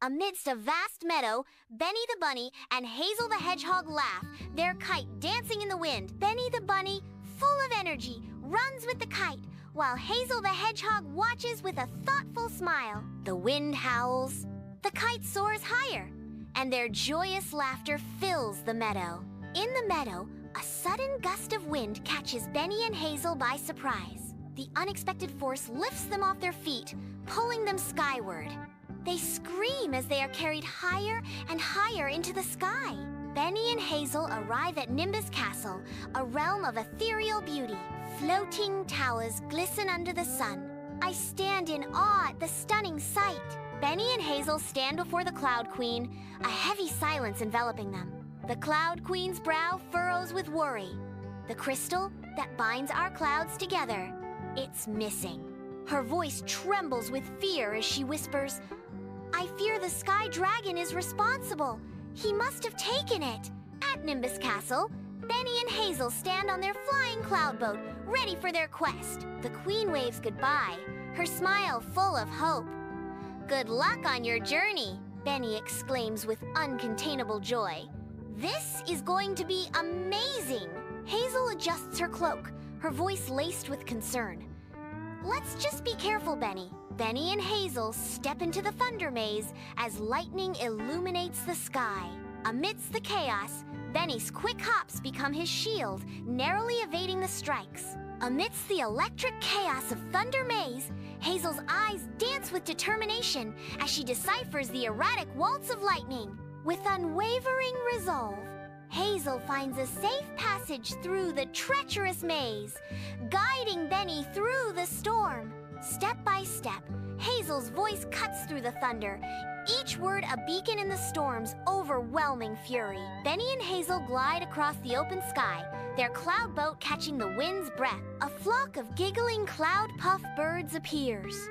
Amidst a vast meadow, Benny the bunny and Hazel the hedgehog laugh, their kite dancing in the wind. Benny the bunny, full of energy, runs with the kite, while Hazel the hedgehog watches with a thoughtful smile. The wind howls, the kite soars higher, and their joyous laughter fills the meadow. In the meadow, a sudden gust of wind catches Benny and Hazel by surprise. The unexpected force lifts them off their feet, pulling them skyward. They scream as they are carried higher and higher into the sky. Benny and Hazel arrive at Nimbus Castle, a realm of ethereal beauty. Floating towers glisten under the sun. I stand in awe at the stunning sight. Benny and Hazel stand before the Cloud Queen, a heavy silence enveloping them. The Cloud Queen's brow furrows with worry. The crystal that binds our clouds together, it's missing. Her voice trembles with fear as she whispers, "I fear the Sky Dragon is responsible. He must have taken it." At Nimbus Castle, Benny and Hazel stand on their flying cloud boat, ready for their quest. The Queen waves goodbye, her smile full of hope. "Good luck on your journey," Benny exclaims with uncontainable joy. "This is going to be amazing." Hazel adjusts her cloak, her voice laced with concern. "Let's just be careful, Benny." Benny and Hazel step into the thunder maze as lightning illuminates the sky. Amidst the chaos, Benny's quick hops become his shield, narrowly evading the strikes. Amidst the electric chaos of Thunder Maze, Hazel's eyes dance with determination as she deciphers the erratic waltz of lightning. With unwavering resolve, Hazel finds a safe passage through the treacherous maze, guiding Benny through the storm. Step by step, Hazel's voice cuts through the thunder, each word a beacon in the storm's overwhelming fury. Benny and Hazel glide across the open sky, their cloud boat catching the wind's breath. A flock of giggling cloud puff birds appears,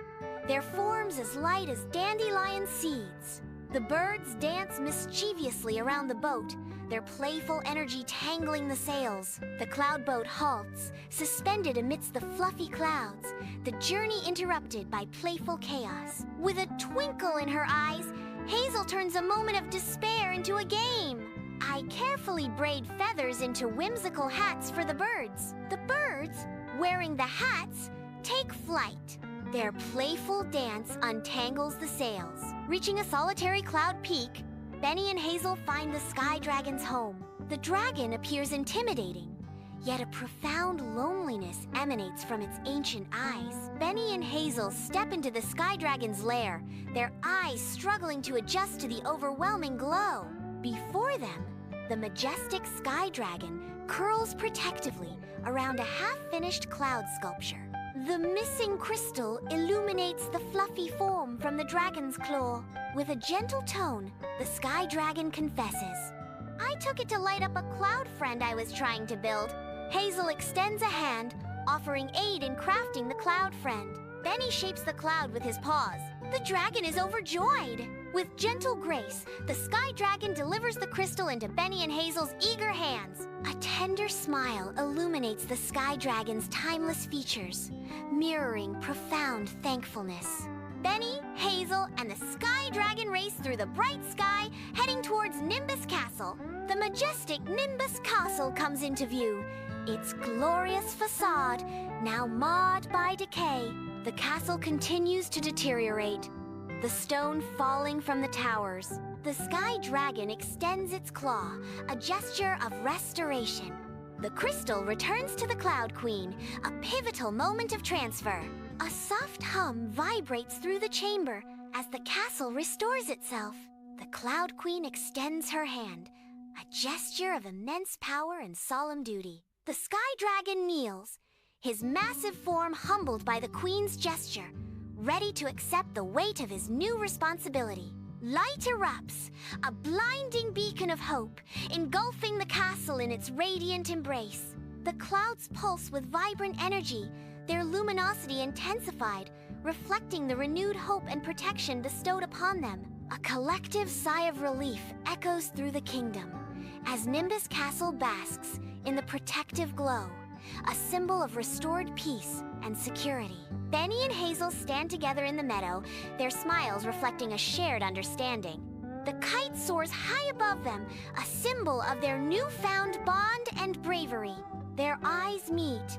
their forms as light as dandelion seeds. The birds dance mischievously around the boat, their playful energy tangling the sails. The cloud boat halts, suspended amidst the fluffy clouds, the journey interrupted by playful chaos. With a twinkle in her eyes, Hazel turns a moment of despair into a game. I carefully braid feathers into whimsical hats for the birds. The birds, wearing the hats, take flight. Their playful dance untangles the sails. Reaching a solitary cloud peak, Benny and Hazel find the Sky Dragon's home. The dragon appears intimidating, yet a profound loneliness emanates from its ancient eyes. Benny and Hazel step into the Sky Dragon's lair, their eyes struggling to adjust to the overwhelming glow. Before them, the majestic Sky Dragon curls protectively around a half-finished cloud sculpture. The missing crystal illuminates the fluffy form from the dragon's claw. With a gentle tone, the Sky Dragon confesses, "I took it to light up a cloud friend I was trying to build." Hazel extends a hand, offering aid in crafting the cloud friend. Benny shapes the cloud with his paws. The dragon is overjoyed. With gentle grace, the Sky Dragon delivers the crystal into Benny and Hazel's eager hands. A tender smile illuminates the Sky Dragon's timeless features, mirroring profound thankfulness. Benny, Hazel, and the Sky Dragon race through the bright sky, heading towards Nimbus Castle. The majestic Nimbus Castle comes into view, its glorious facade now marred by decay. The castle continues to deteriorate, the stone falling from the towers. The Sky Dragon extends its claw, a gesture of restoration. The crystal returns to the Cloud Queen, a pivotal moment of transfer. A soft hum vibrates through the chamber as the castle restores itself. The Cloud Queen extends her hand, a gesture of immense power and solemn duty. The Sky Dragon kneels, his massive form humbled by the Queen's gesture, ready to accept the weight of his new responsibility. Light erupts, a blinding beacon of hope, engulfing the castle in its radiant embrace. The clouds pulse with vibrant energy, their luminosity intensified, reflecting the renewed hope and protection bestowed upon them. A collective sigh of relief echoes through the kingdom as Nimbus Castle basks in the protective glow. a symbol of restored peace and security. Benny and Hazel stand together in the meadow, their smiles reflecting a shared understanding. The kite soars high above them, a symbol of their newfound bond and bravery. Their eyes meet,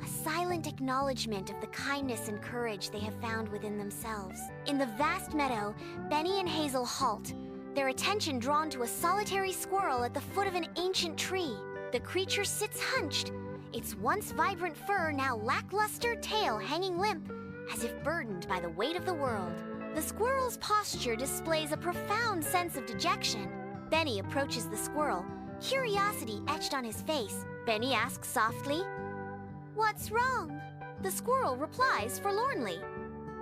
a silent acknowledgement of the kindness and courage they have found within themselves. In the vast meadow, Benny and Hazel halt, their attention drawn to a solitary squirrel at the foot of an ancient tree. The creature sits hunched, its once vibrant fur now lackluster tail hanging limp, as if burdened by the weight of the world. The squirrel's posture displays a profound sense of dejection. Benny approaches the squirrel, curiosity etched on his face. Benny asks softly, "What's wrong?" The squirrel replies forlornly,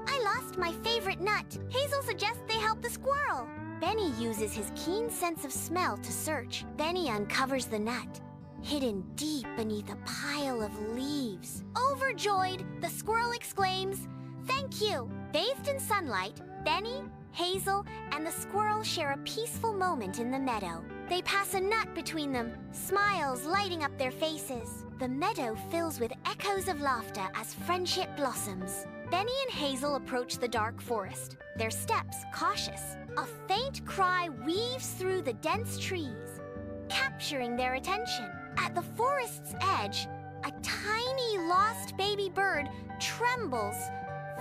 "I lost my favorite nut." Hazel suggests they help the squirrel. Benny uses his keen sense of smell to search. Benny uncovers the nut, hidden deep beneath a pile of leaves. Overjoyed, the squirrel exclaims, "Thank you!" Bathed in sunlight, Benny, Hazel, and the squirrel share a peaceful moment in the meadow. They pass a nut between them, smiles lighting up their faces. The meadow fills with echoes of laughter as friendship blossoms. Benny and Hazel approach the dark forest, their steps cautious. A faint cry weaves through the dense trees, capturing their attention. At the forest's edge, a tiny lost baby bird trembles,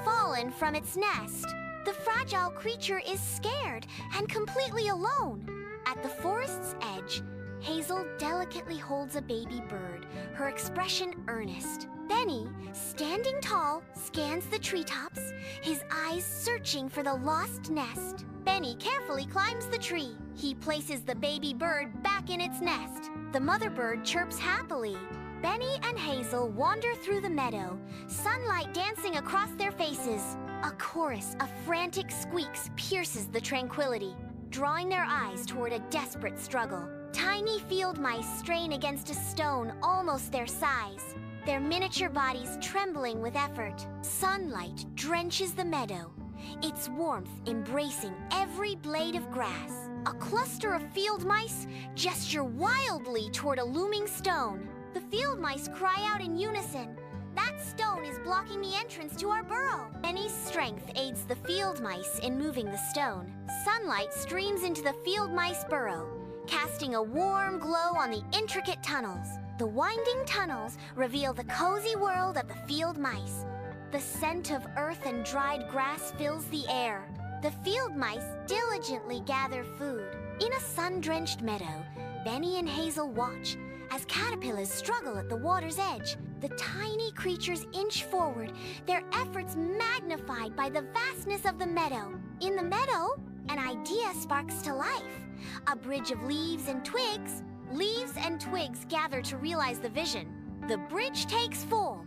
fallen from its nest. The fragile creature is scared and completely alone. At the forest's edge, Hazel delicately holds a baby bird, her expression earnest. Benny, standing tall, scans the treetops, his eyes searching for the lost nest. Benny carefully climbs the tree. He places the baby bird back in its nest. The mother bird chirps happily. Benny and Hazel wander through the meadow, sunlight dancing across their faces. A chorus of frantic squeaks pierces the tranquility, drawing their eyes toward a desperate struggle. Tiny field mice strain against a stone almost their size, their miniature bodies trembling with effort. Sunlight drenches the meadow, its warmth embracing every blade of grass. A cluster of field mice gesture wildly toward a looming stone. The field mice cry out in unison, "That stone is blocking the entrance to our burrow." Benny's strength aids the field mice in moving the stone. Sunlight streams into the field mice burrow, casting a warm glow on the intricate tunnels. The winding tunnels reveal the cozy world of the field mice. The scent of earth and dried grass fills the air. The field mice diligently gather food. In a sun-drenched meadow, Benny and Hazel watch as caterpillars struggle at the water's edge. The tiny creatures inch forward, their efforts magnified by the vastness of the meadow. In the meadow, an idea sparks to life. A bridge of leaves and twigs. Leaves and twigs gather to realize the vision. The bridge takes form,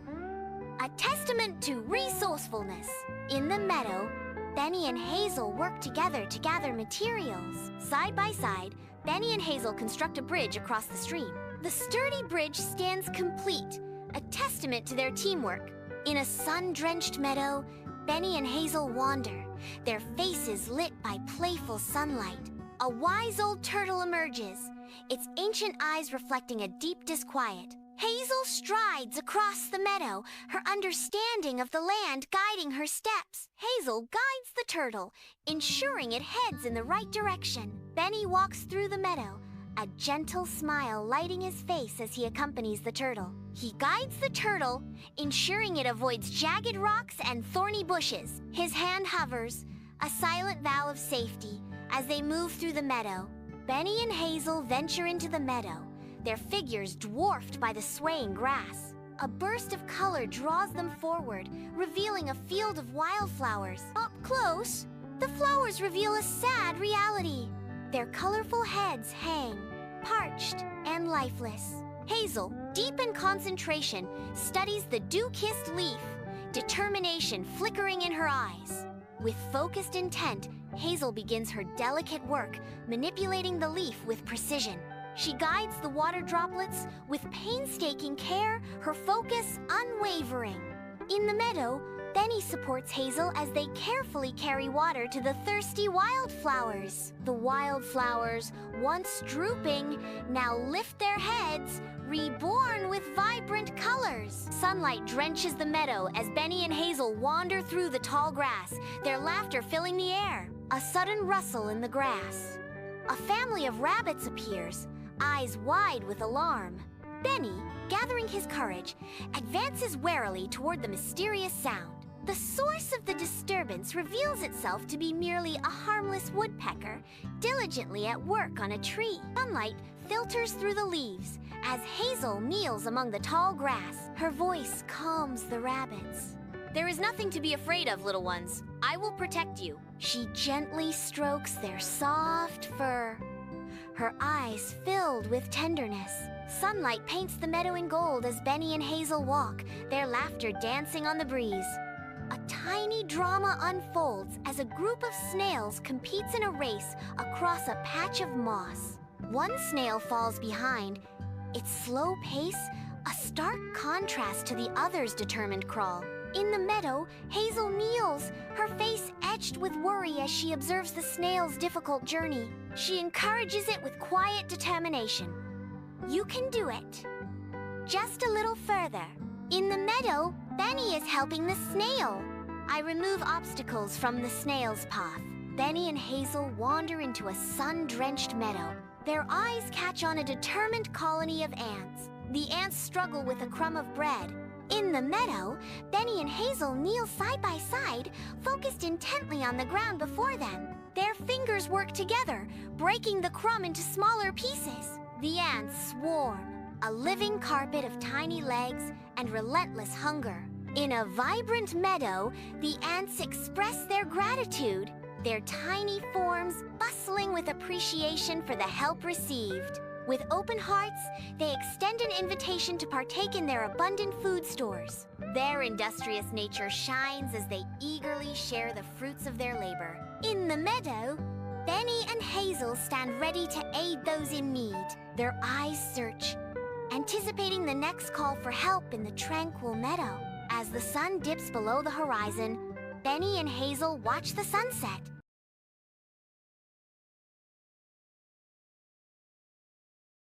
a testament to resourcefulness. In the meadow, Benny and Hazel work together to gather materials. Side by side, Benny and Hazel construct a bridge across the stream. The sturdy bridge stands complete, a testament to their teamwork. In a sun-drenched meadow, Benny and Hazel wander, their faces lit by playful sunlight. A wise old turtle emerges, its ancient eyes reflecting a deep disquiet. Hazel strides across the meadow, her understanding of the land guiding her steps. Hazel guides the turtle, ensuring it heads in the right direction. Benny walks through the meadow, a gentle smile lighting his face as he accompanies the turtle. He guides the turtle, ensuring it avoids jagged rocks and thorny bushes. His hand hovers, a silent vow of safety, as they move through the meadow. Benny and Hazel venture into the meadow, their figures dwarfed by the swaying grass. A burst of color draws them forward, revealing a field of wildflowers. Up close, the flowers reveal a sad reality. Their colorful heads hang, parched and lifeless. Hazel, deep in concentration, studies the dew-kissed leaf, determination flickering in her eyes. With focused intent, Hazel begins her delicate work, manipulating the leaf with precision. She guides the water droplets with painstaking care, her focus unwavering. In the meadow, Benny supports Hazel as they carefully carry water to the thirsty wildflowers. The wildflowers, once drooping, now lift their heads, reborn with vibrant colors. Sunlight drenches the meadow as Benny and Hazel wander through the tall grass, their laughter filling the air. A sudden rustle in the grass. A family of rabbits appears, eyes wide with alarm. Benny, gathering his courage, advances warily toward the mysterious sound. The source of the disturbance reveals itself to be merely a harmless woodpecker, diligently at work on a tree. Sunlight filters through the leaves as Hazel kneels among the tall grass. Her voice calms the rabbits. There is nothing to be afraid of, little ones. I will protect you. She gently strokes their soft fur, her eyes filled with tenderness. Sunlight paints the meadow in gold as Benny and Hazel walk, their laughter dancing on the breeze. A tiny drama unfolds as a group of snails competes in a race across a patch of moss. One snail falls behind, its slow pace a stark contrast to the other's determined crawl. In the meadow, Hazel kneels, her face etched with worry as she observes the snail's difficult journey. She encourages it with quiet determination. You can do it. Just a little further. In the meadow, Benny is helping the snail. I remove obstacles from the snail's path. Benny and Hazel wander into a sun-drenched meadow. Their eyes catch on a determined colony of ants. The ants struggle with a crumb of bread. In the meadow, Benny and Hazel kneel side by side, focused intently on the ground before them. Their fingers work together, breaking the crumb into smaller pieces. The ants swarm, a living carpet of tiny legs and relentless hunger. In a vibrant meadow, the ants express their gratitude, their tiny forms bustling with appreciation for the help received. With open hearts, they extend an invitation to partake in their abundant food stores. Their industrious nature shines as they eagerly share the fruits of their labor. In the meadow, Benny and Hazel stand ready to aid those in need. Their eyes search, anticipating the next call for help in the tranquil meadow. As the sun dips below the horizon, Benny and Hazel watch the sunset.